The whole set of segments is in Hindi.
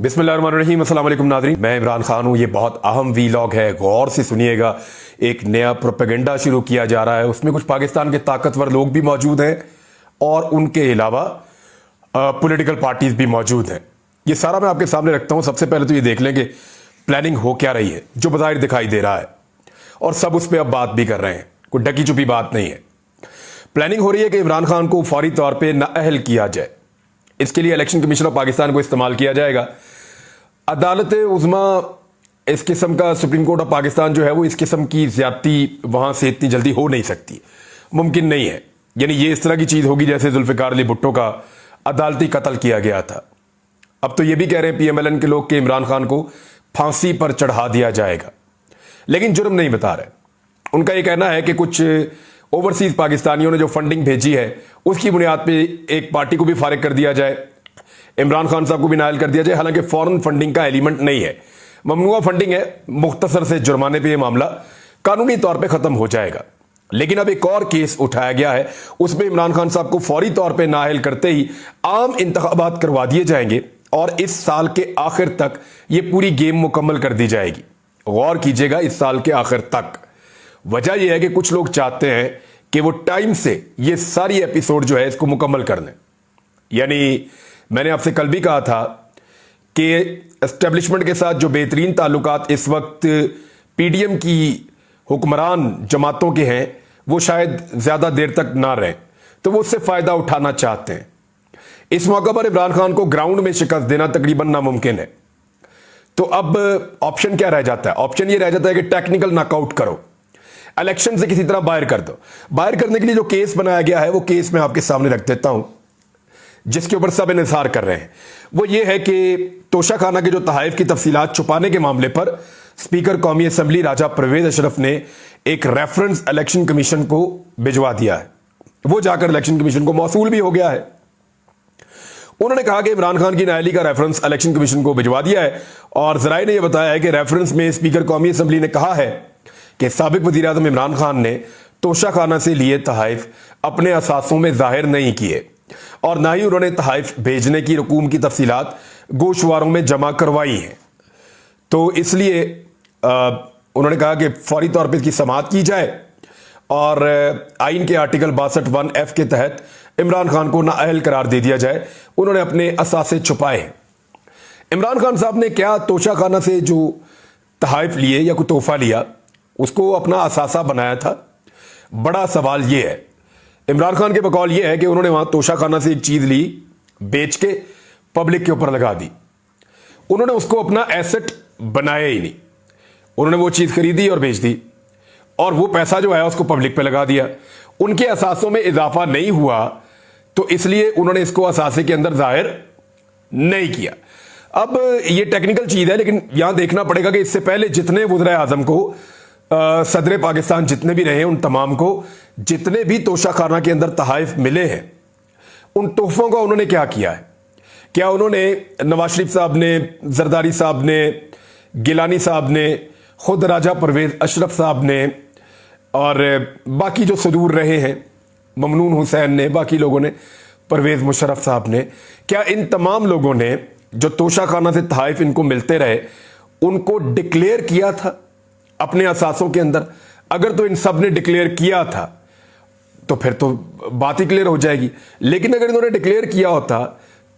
बिस्मिल्लाहिर्रहमानिर्रहीम, अस्सलाम वालेकुम नाज़रीन। मैं इमरान खान हूँ। ये बहुत अहम वीलॉग है, गौर से सुनिएगा। एक नया प्रोपेगेंडा शुरू किया जा रहा है, उसमें कुछ पाकिस्तान के ताकतवर लोग भी मौजूद हैं और उनके अलावा पॉलिटिकल पार्टीज भी मौजूद हैं। ये सारा मैं आपके सामने रखता हूँ। सबसे पहले तो ये देख लें कि प्लानिंग हो क्या रही है, जो बज़ाहिर दिखाई दे रहा है, और सब उस पर अब बात भी कर रहे हैं। कोई ढकी छुपी बात नहीं है। प्लानिंग हो रही है कि इमरान खान को फौरी तौर पर नाअहल किया जाए। इसके लिए इलेक्शन कमीशन ऑफ पाकिस्तान को इस्तेमाल किया जाएगा। अदालत उज़्मा इस किस्म का, सुप्रीम कोर्ट ऑफ पाकिस्तान जो है वो इस किस्म की ज्यादती वहां से इतनी जल्दी हो नहीं सकती, मुमकिन नहीं है। यानी ये इस तरह की चीज होगी जैसे जुल्फिकार अली भुट्टो का अदालती कत्ल किया गया था। अब तो ये भी कह रहे हैं पीएमएलएन के लोग कि इमरान खान को फांसी पर चढ़ा दिया जाएगा, लेकिन जुर्म नहीं बता रहे। उनका यह कहना है कि कुछ ओवरसीज पाकिस्तानियों ने जो फंडिंग भेजी है उसकी बुनियाद पे एक पार्टी को भी फारिग कर दिया जाए, इमरान खान साहब को भी नायल कर दिया जाए। हालांकि फॉरेन फंडिंग का एलिमेंट नहीं है, ममनुआ फंडिंग है। मुख्तसर से जुर्माने पे यह मामला कानूनी तौर पे खत्म हो जाएगा। लेकिन अब एक और केस उठाया गया है, उसमें इमरान खान साहब को फौरी तौर पे नाअहल करते ही आम इंतखाबात करवा दिए जाएंगे और इस साल के आखिर तक यह पूरी गेम मुकम्मल कर दी जाएगी। गौर कीजिएगा, इस साल के आखिर तक। वजह यह है कि कुछ लोग चाहते हैं कि वो टाइम से ये सारी एपिसोड जो है इसको मुकम्मल कर लें। यानी मैंने आपसे कल भी कहा था कि एस्टेब्लिशमेंट के साथ जो बेहतरीन ताल्लुकात इस वक्त पीडीएम की हुक्मरान जमातों के हैं वो शायद ज्यादा देर तक ना रहें, तो वो उससे फायदा उठाना चाहते हैं। इस मौके पर इमरान खान को ग्राउंड में शिकस्त देना तकरीबन नामुमकिन है। तो अब ऑप्शन क्या रह जाता है? ऑप्शन ये रह जाता है कि टेक्निकल नॉकआउट करो, इलेक्शन से किसी तरह बाहर कर दो। बाहर करने के लिए जो केस बनाया गया है वो केस मैं आपके सामने रख देता हूं, जिसके ऊपर सब इंतजार कर रहे हैं। वो ये है कि तोशाखाना के जो तहाइफ की तफसीलात छुपाने के मामले पर स्पीकर कौमी असम्बली राजा परवेज अशरफ ने एक रेफरेंस इलेक्शन कमीशन को भिजवा दिया है। वो जाकर इलेक्शन कमीशन को मौसूल भी हो गया है। उन्होंने कहा कि इमरान खान की नाअहली का रेफरेंस इलेक्शन कमीशन को भिजवा दिया है और जराए ने यह बताया है कि रेफरेंस में स्पीकर कौमी असम्बली ने कहा है कि साबिक वज़ीर आज़म इमरान खान ने तोशाखाना से लिए तहाइफ अपने असासों में जाहिर नहीं किए और ना ही उन्होंने तहाइफ भेजने की रकूम की तफसीलात गोशवारों में जमा करवाई हैं। तो इसलिए उन्होंने कहा कि फौरी तौर पर इसकी समाअत की जाए और आइन के आर्टिकल 62(1)(f) के तहत इमरान खान को नाअहल करार दे दिया जाए। उन्होंने अपने असासे छुपाए हैं। इमरान खान साहब ने क्या तोशाखाना से जो तहाइफ लिए या कोई तोहफा लिया उसको अपना असासा बनाया था? बड़ा सवाल यह है। इमरान खान के बकौल यह है कि उन्होंने वहां तोशाखाना से एक चीज ली, बेच के पब्लिक के ऊपर लगा दी। उन्होंने उसको अपना एसेट बनाया ही नहीं। उन्होंने वो चीज खरीदी और बेच दी और वो पैसा जो है उसको पब्लिक पे लगा दिया। उनके असासों में इजाफा नहीं हुआ, तो इसलिए उन्होंने इसको असासे के अंदर जाहिर नहीं किया। अब ये टेक्निकल चीज है, लेकिन यहां देखना पड़ेगा कि इससे पहले जितने वज़ीर आज़म को सदर पाकिस्तान जितने भी रहे, उन तमाम को जितने भी तोशाखाना के अंदर तहाइफ मिले हैं, उन तोहफों का उन्होंने क्या किया है? क्या उन्होंने नवाज शरीफ साहब ने, जरदारी साहब ने, गिलानी साहब ने, खुद राजा परवेज अशरफ साहब ने और बाकी जो सदूर रहे हैं, ममनून हुसैन ने, बाकी लोगों ने, परवेज मुशर्रफ साहब ने, क्या इन तमाम लोगों ने जो तोशाखाना से तहाइफ इनको मिलते रहे उनको डिक्लेयर किया था अपने असासों के अंदर? अगर तो इन सब ने डिक्लेयर किया था तो फिर तो बात ही क्लियर हो जाएगी। लेकिन अगर इन्होंने डिक्लेयर किया होता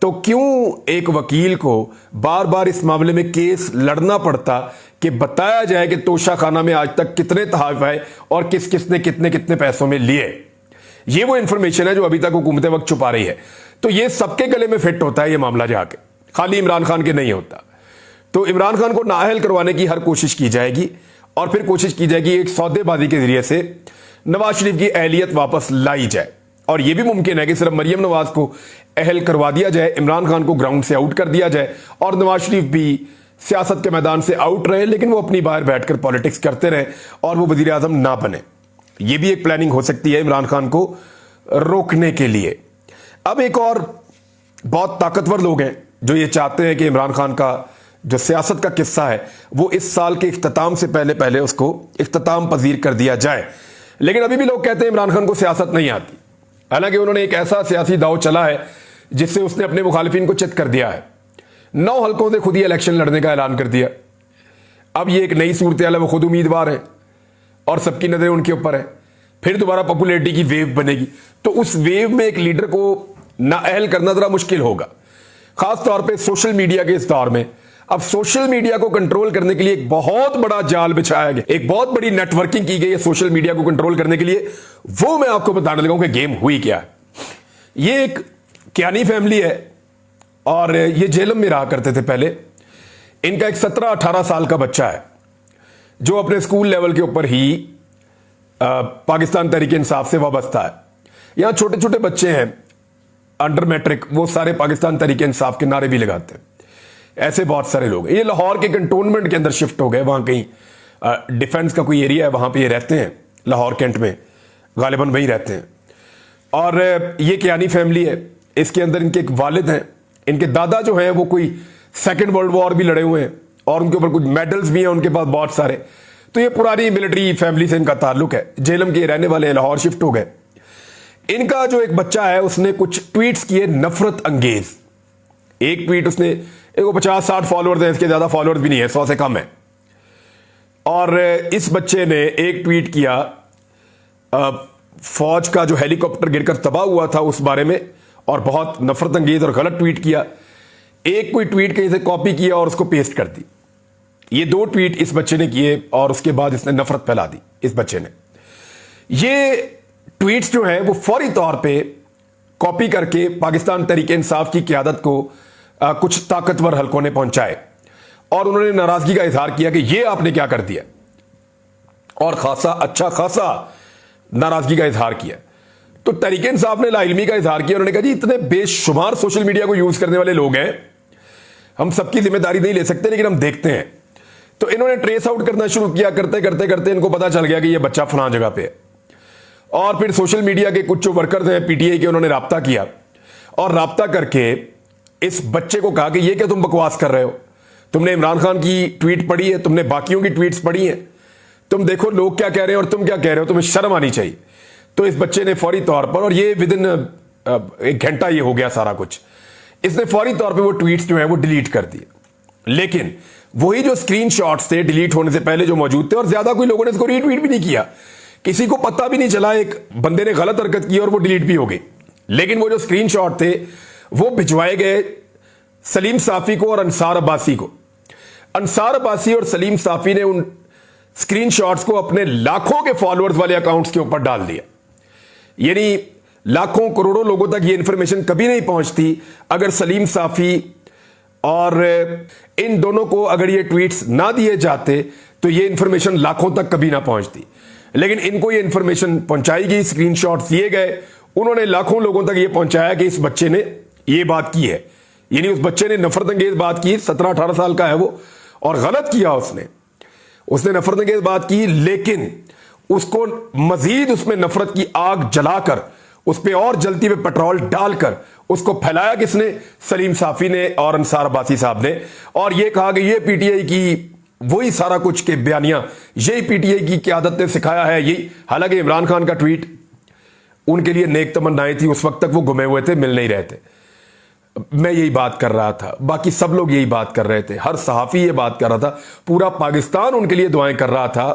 तो क्यों एक वकील को बार बार इस मामले में केस लड़ना पड़ता कि बताया जाए कि तोशाखाना में आज तक कितने तहाइफ आए और किस किस ने कितने कितने पैसों में लिए? ये वो इंफॉर्मेशन है जो अभी तक हुकूमत वक्त छुपा रही है। तो ये सबके गले में फिट होता है ये मामला जाके, खाली इमरान खान के नहीं होता। तो इमरान खान को नाअहल करवाने की हर कोशिश की जाएगी और फिर कोशिश की जाएगी एक सौदेबाजी के जरिए से नवाज शरीफ की अहलियत वापस लाई जाए। और यह भी मुमकिन है कि सिर्फ मरियम नवाज को अहल करवा दिया जाए, इमरान खान को ग्राउंड से आउट कर दिया जाए और नवाज शरीफ भी सियासत के मैदान से आउट रहे, लेकिन वो अपनी बाहर बैठकर पॉलिटिक्स करते रहे और वो वजीर आजम ना बने। यह भी एक प्लानिंग हो सकती है इमरान खान को रोकने के लिए। अब एक और बहुत ताकतवर लोग हैं जो ये चाहते हैं कि इमरान खान का जो सियासत का किस्सा है वो इस साल के इख्तिताम से पहले पहले उसको इख्तिताम पजीर कर दिया जाए। लेकिन अभी भी लोग कहते हैं इमरान खान को सियासत नहीं आती, हालांकि उन्होंने एक ऐसा सियासी दाव चला है जिससे उसने अपने मुखालिफिन को चित कर दिया है। 9 हलकों से खुद ही इलेक्शन लड़ने का ऐलान कर दिया। अब ये एक नई सूरत हाल है, वो खुद उम्मीदवार है और सबकी नजरें उनके ऊपर है। फिर दोबारा पॉपुलैरिटी की वेव बनेगी, तो उस वेव में एक लीडर को नाअहल करना जरा मुश्किल होगा, खास तौर पे सोशल मीडिया के इस दौर में। अब सोशल मीडिया को कंट्रोल करने के लिए एक बहुत बड़ा जाल बिछाया गया, एक बहुत बड़ी नेटवर्किंग की गई है सोशल मीडिया को कंट्रोल करने के लिए। वो मैं आपको बताने लगा हूं कि गेम हुई क्या है। ये एक कियानी फैमिली है और ये जेलम में रहा करते थे पहले। इनका एक 17-18 साल का बच्चा है जो अपने स्कूल लेवल के ऊपर ही पाकिस्तान तहरीक इंसाफ से वाबस्ता है। यहां छोटे छोटे बच्चे हैं अंडर मैट्रिक, वो सारे पाकिस्तान तहरीक इंसाफ के नारे भी लगाते हैं। ऐसे बहुत सारे लोग, ये लाहौर के कंटोनमेंट के अंदर शिफ्ट हो गए, वहां कहीं डिफेंस का कोई एरिया है, वहां पे ये रहते हैं लाहौर कैंट में, गालिबन वहीं रहते हैं। और ये कियानी फैमिली है, इसके अंदर इनके एक वालिद हैं, इनके दादा जो हैं वो कोई सेकेंड वर्ल्ड वॉर भी लड़े हुए हैं और उनके ऊपर कुछ मेडल्स भी हैं उनके पास बहुत सारे। तो ये पुरानी मिलिट्री फैमिली से इनका ताल्लुक है, जेलम के रहने वाले हैं, लाहौर शिफ्ट हो गए। इनका जो एक बच्चा है उसने कुछ ट्वीट्स किए नफरत अंगेज। एक ट्वीट उसने, एक 50-60 फॉलोअर्स है, इसके ज्यादा फॉलोअर्स भी नहीं है, 100 से कम है। और इस बच्चे ने एक ट्वीट किया फौज का जो हेलीकॉप्टर गिरकर तबाह हुआ था उस बारे में, और बहुत नफरत अंगेज और गलत ट्वीट किया। एक कोई ट्वीट कहीं से कॉपी किया और उसको पेस्ट कर दी। ये 2 ट्वीट इस बच्चे ने किए और उसके बाद इसने नफरत फैला दी इस बच्चे ने। ये ट्वीट्स जो है वो फौरी तौर पे कॉपी करके पाकिस्तान तहरीक इंसाफ की क़यादत को कुछ ताकतवर हलकों ने पहुंचाए और उन्होंने नाराजगी का इजहार किया कि ये आपने क्या कर दिया, और अच्छा खासा नाराजगी का इजहार किया। तो तहरीक इंसाफ ने लाइलमी का इजहार किया, उन्होंने कहा जी इतने बेशुमार सोशल मीडिया को यूज करने वाले लोग हैं, हम सबकी जिम्मेदारी नहीं ले सकते, लेकिन हम देखते हैं। तो इन्होंने ट्रेस आउट करना शुरू किया, करते करते करते इनको पता चल गया कि ये बच्चा फलां जगह पे है। और फिर सोशल मीडिया के कुछ जो वर्कर्स हैं पीटीआई के, उन्होंने राब्ता किया और राब्ता करके इस बच्चे को कहा कि ये क्या तुम बकवास कर रहे हो, तुमने इमरान खान की ट्वीट पढ़ी है, तुमने बाकियों की ट्वीट्स पढ़ी हैं, तुम देखो लोग क्या कह रहे हैं और तुम क्या कह रहे हो, तुम्हें शर्म आनी चाहिए। तो इस बच्चे ने फौरी तौर पर, और ये विदिन 1 घंटा ये हो गया सारा कुछ, इसने फौरी तौर पे वो ट्वीट्स जो है वो डिलीट कर दिए। लेकिन वही जो स्क्रीनशॉट्स थे डिलीट होने से पहले जो मौजूद थे, और ज्यादा कोई लोगों ने इसको रीट्वीट भी नहीं किया, किसी को पता भी नहीं चला, एक बंदे ने गलत हरकत की और वो डिलीट भी हो गई। लेकिन वो जो स्क्रीनशॉट थे वो भिजवाए गए सलीम साफी को और अंसार अब्बासी को। अंसार अब्बासी और सलीम साफी ने उन स्क्रीनशॉट्स को अपने लाखों के फॉलोअर्स वाले अकाउंट्स के ऊपर डाल दिया। यानी लाखों करोड़ों लोगों तक ये इंफॉर्मेशन कभी नहीं पहुंचती अगर सलीम साफी और इन दोनों को अगर ये ट्वीट्स ना दिए जाते, तो ये इंफॉर्मेशन लाखों तक कभी ना पहुंचती। लेकिन इनको ये इंफॉर्मेशन पहुंचाई गई, स्क्रीनशॉट्स दिए गए, उन्होंने लाखों लोगों तक ये पहुंचाया कि इस बच्चे ने ये बात की है। यानी उस बच्चे ने नफरत अंगेज बात की, 17-18 साल का है वो, और गलत किया उसने नफरत अंगेज बात की, लेकिन उसको मजीद उसमें नफरत की आग जलाकर उस पर और जलती हुए पेट्रोल डालकर उसको फैलाया किसने? सलीम साफी ने और अंसार अब्बासी साहब ने। और ये कहा कि ये पीटीआई की वही सारा कुछ के बयानियां, यही पीटीआई की क़यादत ने सिखाया है यही। हालांकि इमरान खान का ट्वीट उनके लिए नेक तमन्नाएं थी, उस वक्त तक वो गुमे हुए थे, मिल नहीं रहे थे। मैं यही बात कर रहा था, बाकी सब लोग यही बात कर रहे थे, हर सहाफी ये बात कर रहा था, पूरा पाकिस्तान उनके लिए दुआएं कर रहा था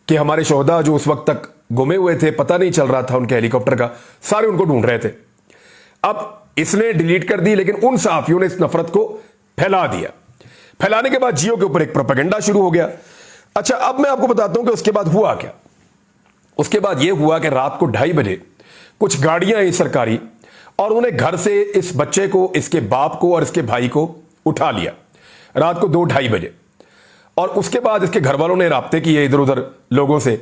कि हमारे शोहदा जो उस वक्त तक गुमे हुए थे, पता नहीं चल रहा था उनके हेलीकॉप्टर का, सारे उनको ढूंढ रहे थे। अब इसने डिलीट कर दी, लेकिन उन सहाफियों ने इस नफरत को फैला दिया। फैलाने के बाद जियो के ऊपर एक प्रोपेगेंडा शुरू हो गया। अच्छा, अब मैं आपको बताता हूं कि उसके बाद हुआ क्या। उसके बाद यह हुआ कि रात को 2:30 बजे कुछ गाड़ियां आई सरकारी, और उन्हें घर से इस बच्चे को, इसके बाप को और इसके भाई को उठा लिया रात को 2-2:30 बजे। और उसके बाद इसके घर वालों ने राब्ते किए इधर उधर लोगों से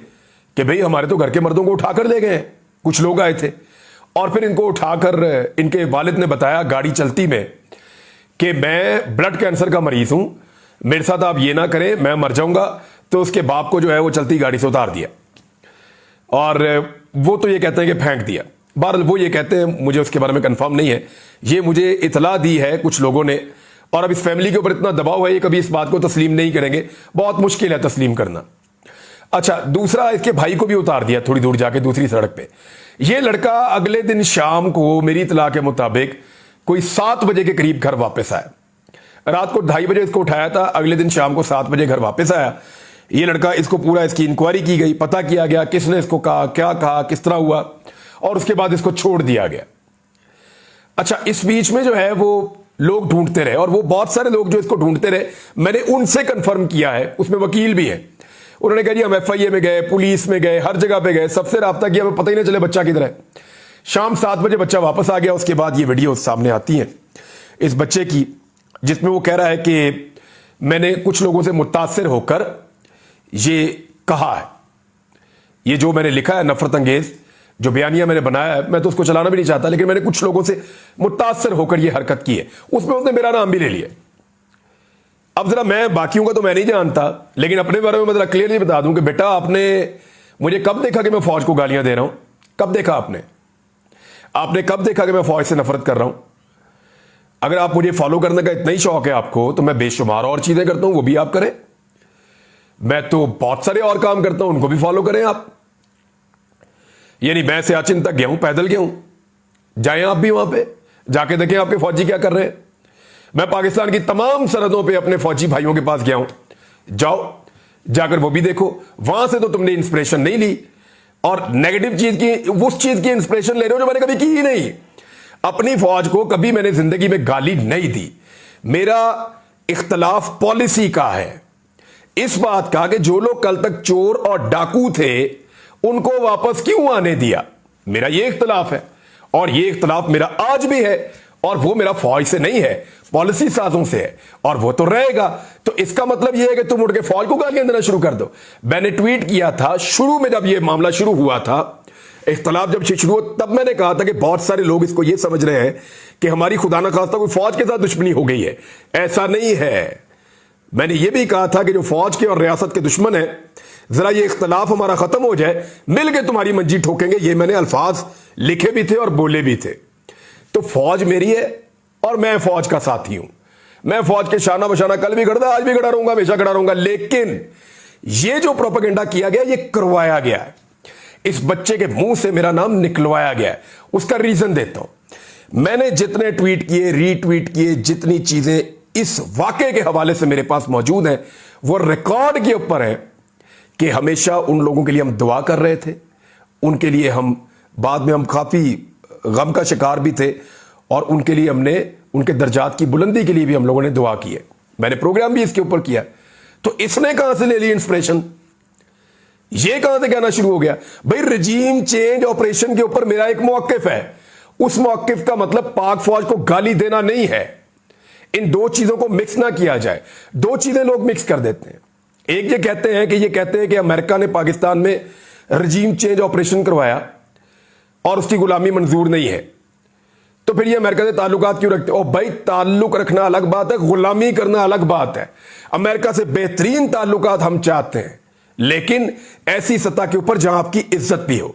कि भाई हमारे तो घर के मर्दों को उठाकर ले गए, कुछ लोग आए थे। और फिर इनको उठाकर इनके वालिद ने बताया गाड़ी चलती में कि मैं ब्लड कैंसर का मरीज हूं, मेरे साथ आप ये ना करें, मैं मर जाऊंगा। तो उसके बाप को जो है वो चलती गाड़ी से उतार दिया, और वो तो ये कहते हैं कि फेंक दिया। बहरहाल वो ये कहते हैं, मुझे उसके बारे में कंफर्म नहीं है, ये मुझे इतला दी है कुछ लोगों ने। और अब इस फैमिली के ऊपर इतना दबाव है, ये कभी इस बात को तस्लीम नहीं करेंगे, बहुत मुश्किल है तस्लीम करना। अच्छा, दूसरा, इसके भाई को भी उतार दिया थोड़ी दूर जाके दूसरी सड़क पे। ये लड़का अगले दिन शाम को मेरी इतला के मुताबिक कोई 7 बजे के करीब घर वापस आया। रात को 2:30 बजे इसको उठाया था, अगले दिन शाम को 7 बजे घर वापस आया। ये लड़का, इसको पूरा इसकी इंक्वायरी की गई, पता किया गया किसने इसको कहा, क्या कहा, किस तरह हुआ, और उसके बाद इसको छोड़ दिया गया। अच्छा, इस बीच में जो है वो लोग ढूंढते रहे, और वो बहुत सारे लोग जो इसको ढूंढते रहे, मैंने उनसे कंफर्म किया है, उसमें वकील भी है। उन्होंने कहा जी हम FIA में गए, पुलिस में गए, हर जगह पे गए, सबसे राब्ता किया, हमें पता ही नहीं चले बच्चा किधर है। शाम 7 बजे बच्चा वापस आ गया। उसके बाद ये वीडियो सामने आती है इस बच्चे की, जिसमें वो कह रहा है कि मैंने कुछ लोगों से मुतासिर होकर ये कहा है, ये जो मैंने लिखा है नफरत अंगेज जो बयानिया मैंने बनाया है, मैं तो उसको चलाना भी नहीं चाहता, लेकिन मैंने कुछ लोगों से मुतासिर होकर ये हरकत की है। उसमें उसने मेरा नाम भी ले लिया। अब जरा, मैं बाकियों का तो मैं नहीं जानता, लेकिन अपने बारे में मैं जरा क्लियरली बता दूं कि बेटा, आपने मुझे कब देखा कि मैं फौज को गालियां दे रहा हूं? कब देखा आपने कब देखा कि मैं फौज से नफरत कर रहा हूं? अगर आप मुझे फॉलो करने का इतना ही शौक है आपको, तो मैं बेशुमार और चीजें करता हूं, वो भी आप करें। मैं तो बहुत सारे और काम करता हूं, उनको भी फॉलो करें आप। यानी मैं सियाचिन तक गया हूं, पैदल गया हूं, जाएं आप भी वहां पे, जाके देखें आपके फौजी क्या कर रहे हैं। मैं पाकिस्तान की तमाम सरहदों पे अपने फौजी भाइयों के पास गया हूं, जाओ जाकर वो भी देखो। वहां से तो तुमने इंस्पिरेशन नहीं ली, और नेगेटिव चीज की, उस चीज की इंस्पिरेशन ले रहे हो जो मैंने कभी की ही नहीं। अपनी फौज को कभी मैंने जिंदगी में गाली नहीं दी। मेरा इख्तलाफ पॉलिसी का है, इस बात का कि जो लोग कल तक चोर और डाकू थे उनको वापस क्यों आने दिया। मेरा ये इख्तलाफ है, और ये इख्तलाफ मेरा आज भी है, और वो मेरा फौज से नहीं है, पॉलिसी साजों से है, और वो तो रहेगा। तो इसका मतलब ये है कि तुम उठ के फौज को गालियां देना शुरू कर दो। मैंने ट्वीट किया था शुरू में, जब ये मामला शुरू हुआ था, इख्तलाफ जब शुरू हुआ, तब मैंने कहा था कि बहुत सारे लोग इसको ये समझ रहे हैं कि हमारी खुदा ना खास्ता कोई फौज के साथ दुश्मनी हो गई है। ऐसा नहीं है। मैंने ये भी कहा था कि जो फौज के और रियासत के दुश्मन है, जरा ये इख्तलाफ हमारा खत्म हो जाए, मिलकर तुम्हारी मंजी ठोकेंगे। ये मैंने अल्फाज लिखे भी थे और बोले भी थे। तो फौज मेरी है, और मैं फौज का साथी हूं। मैं फौज के शाना बशाना कल भी खड़ा था, आज भी खड़ा रहूंगा, हमेशा खड़ा रहूंगा। लेकिन ये जो प्रोपेगेंडा किया गया, ये करवाया गया है, इस बच्चे के मुंह से मेरा नाम निकलवाया गया है। उसका रीजन देता हूं। मैंने जितने ट्वीट किए, रीट्वीट किए, जितनी चीजें इस वाकये के हवाले से मेरे पास मौजूद हैं, वो रिकॉर्ड के ऊपर है कि हमेशा उन लोगों के लिए हम दुआ कर रहे थे। उनके लिए हम बाद में हम काफी गम का शिकार भी थे, और उनके लिए हमने, उनके दर्जात की बुलंदी के लिए भी हम लोगों ने दुआ की है। मैंने प्रोग्राम भी इसके ऊपर किया। तो इसने कहां से ले ली इंस्पिरेशन? ये कहां से कहना शुरू हो गया भाई रजीम चेंज ऑपरेशन के ऊपर मेरा एक मौकिफ है। उस मौकिफ का मतलब पाक फौज को गाली देना नहीं है। इन दो चीजों को मिक्स ना किया जाए। दो चीजें लोग मिक्स कर देते हैं। एक ये कहते हैं कि अमेरिका ने पाकिस्तान में रजीम चेंज ऑपरेशन करवाया और उसकी गुलामी मंजूर नहीं है, तो फिर ये अमेरिका से ताल्लुकात क्यों रखते हो? भाई ताल्लुक रखना अलग बात है, गुलामी करना अलग बात है। अमेरिका से बेहतरीन ताल्लुकात हम चाहते हैं, लेकिन ऐसी सतह के ऊपर जहां आपकी इज्जत भी हो।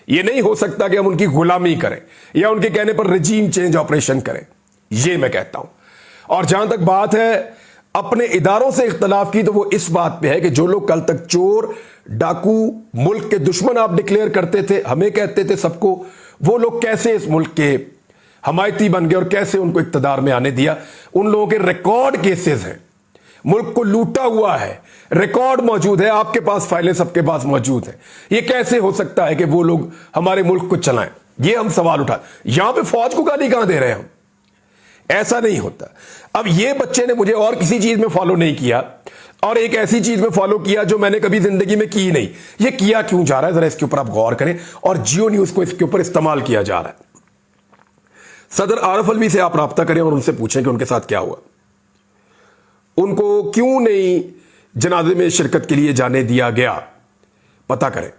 यह नहीं हो सकता कि हम उनकी गुलामी करें या उनके कहने पर रजीम चेंज ऑपरेशन करें। यह मैं कहता हूं। और जहां तक बात है अपने इदारों से इख्तलाफ की, तो वो इस बात पे है कि जो लोग कल तक चोर डाकू मुल्क के दुश्मन आप डिक्लेयर करते थे, हमें कहते थे सबको, वो लोग कैसे इस मुल्क के हमायती बन गए और कैसे उनको इक्तदार में आने दिया। उन लोगों के रिकॉर्ड केसेस हैं, मुल्क को लूटा हुआ है, रिकॉर्ड मौजूद है, आपके पास फाइलें सबके पास मौजूद है। ये कैसे हो सकता है कि वो लोग हमारे मुल्क को चलाएं? ये हम सवाल उठा। यहां पे फौज को गाली कहां दे रहे हैं हम? ऐसा नहीं होता। अब ये बच्चे ने मुझे और किसी चीज में फॉलो नहीं किया, और एक ऐसी चीज में फॉलो किया जो मैंने कभी जिंदगी में की नहीं। ये किया क्यों जा रहा है, जरा इसके ऊपर आप गौर करें। और जियो न्यूज को इसके ऊपर इस्तेमाल किया जा रहा है। सदर आरिफ अलवी से आप राब्ता करें और उनसे पूछें कि उनके साथ क्या हुआ, उनको क्यों नहीं जनाजे में शिरकत के लिए जाने दिया गया, पता करें।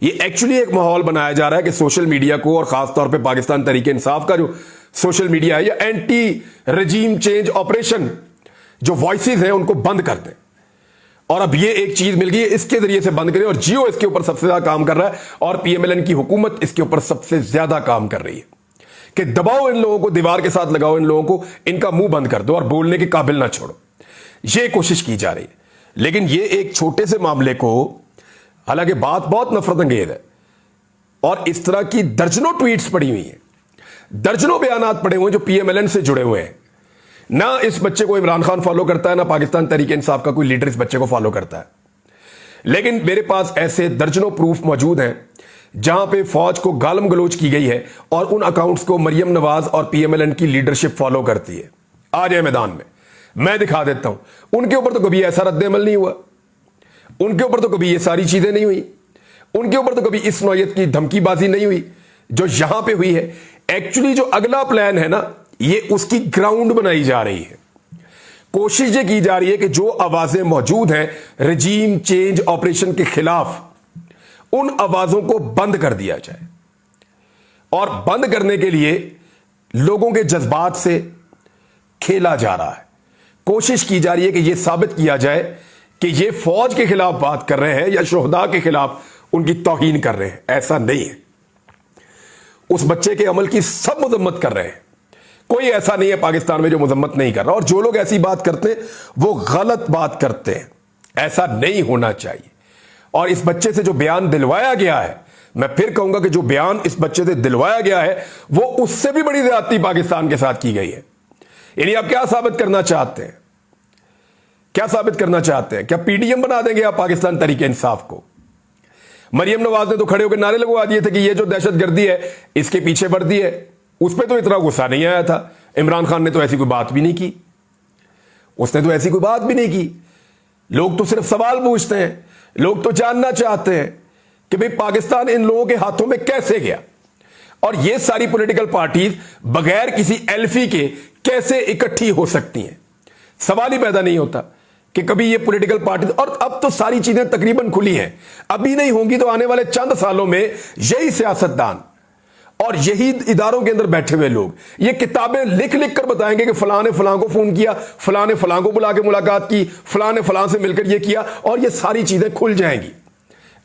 ये एक्चुअली एक माहौल बनाया जा रहा है कि सोशल मीडिया को, और खासतौर पे पाकिस्तान तहरीक इंसाफ का जो सोशल मीडिया है, या एंटी रजीम चेंज ऑपरेशन जो वॉइसेस हैं उनको बंद कर दें। और अब ये एक चीज मिल गई है, इसके जरिए से बंद करें। और जियो इसके ऊपर सबसे ज्यादा काम कर रहा है, और PMLN की हुकूमत इसके ऊपर सबसे ज्यादा काम कर रही है कि दबाओ इन लोगों को, दीवार के साथ लगाओ इन लोगों को, इनका मुंह बंद कर दो और बोलने के काबिल ना छोड़ो। ये कोशिश की जा रही है। लेकिन ये एक छोटे से मामले को, हालांकि बात बहुत नफरत अंगेज है, और इस तरह की दर्जनों ट्वीट्स पड़ी हुई हैं, दर्जनों बयानात पड़े हुए हैं जो PMLN से जुड़े हुए हैं। ना इस बच्चे को इमरान खान फॉलो करता है, ना पाकिस्तान तहरीक इंसाफ का कोई लीडर इस बच्चे को फॉलो करता है। लेकिन मेरे पास ऐसे दर्जनों प्रूफ मौजूद हैं जहां पे फौज को गालम गलोच की गई है और उन अकाउंट्स को मरियम नवाज और पीएमएलएन की लीडरशिप फॉलो करती है। आ जाए मैदान में, मैं दिखा देता हूं। उनके ऊपर तो कभी ऐसा रद्द-ए-अमल नहीं हुआ, उनके ऊपर तो कभी ये सारी चीजें नहीं हुई, उनके ऊपर तो कभी इस नौयत की धमकीबाजी नहीं हुई जो यहां पे हुई है। एक्चुअली जो अगला प्लान है ना, ये उसकी ग्राउंड बनाई जा रही है। कोशिश ये की जा रही है कि जो आवाजें मौजूद हैं रजीम चेंज ऑपरेशन के खिलाफ, उन आवाजों को बंद कर दिया जाए। और बंद करने के लिए लोगों के जज्बात से खेला जा रहा है। कोशिश की जा रही है कि यह साबित किया जाए कि ये फौज के खिलाफ बात कर रहे हैं या शोहदा के खिलाफ उनकी तौहीन कर रहे हैं। ऐसा नहीं है। उस बच्चे के अमल की सब मजम्मत कर रहे हैं। कोई ऐसा नहीं है पाकिस्तान में जो मजम्मत नहीं कर रहा, और जो लोग ऐसी बात करते हैं वो गलत बात करते हैं। ऐसा नहीं होना चाहिए। और इस बच्चे से जो बयान दिलवाया गया है, मैं फिर कहूंगा कि जो बयान इस बच्चे से दिलवाया गया है वो उससे भी बड़ी ज्यादती पाकिस्तान के साथ की गई है। यानी आप क्या साबित करना चाहते हैं? क्या साबित करना चाहते हैं? क्या पीडीएम बना देंगे आप पाकिस्तान तहरीक इंसाफ को? मरियम नवाज ने तो खड़े होकर नारे लगवा दिए थे कि ये जो दहशतगर्दी है इसके पीछे वर्दी है। उस पर तो इतना गुस्सा नहीं आया था। इमरान खान ने तो ऐसी कोई बात भी नहीं की, उसने तो ऐसी कोई बात भी नहीं की। लोग तो सिर्फ सवाल पूछते हैं, लोग तो जानना चाहते हैं कि भाई पाकिस्तान इन लोगों के हाथों में कैसे गया, और ये सारी पॉलिटिकल पार्टीज बगैर किसी एल्फी के कैसे इकट्ठी हो सकती हैं। सवाल ही पैदा नहीं होता कि कभी ये पॉलिटिकल पार्टी, और अब तो सारी चीजें तकरीबन खुली हैं। अभी नहीं होंगी तो आने वाले चंद सालों में यही सियासतदान और यही इदारों के अंदर बैठे हुए लोग ये किताबें लिख लिख कर बताएंगे कि फलां ने फलां को फोन किया, फलां ने फलां को बुला के मुलाकात की, फलां ने फलां से मिलकर ये किया, और ये सारी चीजें खुल जाएंगी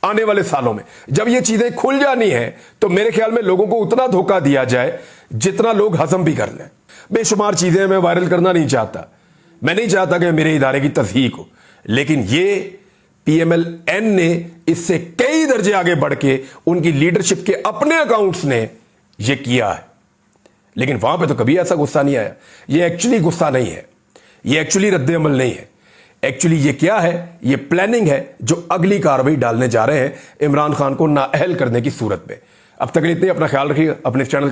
आने वाले सालों में। जब ये चीजें खुल जानी है तो मेरे ख्याल में लोगों को उतना धोखा दिया जाए जितना लोग हजम भी कर लें। बेशुमार चीजें मैं वायरल करना नहीं चाहता, मैं नहीं चाहता कि मेरे इदारे की तस्हीक हो, लेकिन ये पीएमएलएन ने इससे कई दर्जे आगे बढ़ के उनकी लीडरशिप के अपने अकाउंट्स ने ये किया है। लेकिन वहां पे तो कभी ऐसा गुस्सा नहीं आया। ये एक्चुअली गुस्सा नहीं है, ये एक्चुअली रद्द-ए-अमल नहीं है। एक्चुअली ये क्या है? ये प्लानिंग है जो अगली कार्रवाई डालने जा रहे हैं इमरान खान को नाअहल करने की सूरत में। अब तक इतने, अपना ख्याल रखिएगा। अपने चैनल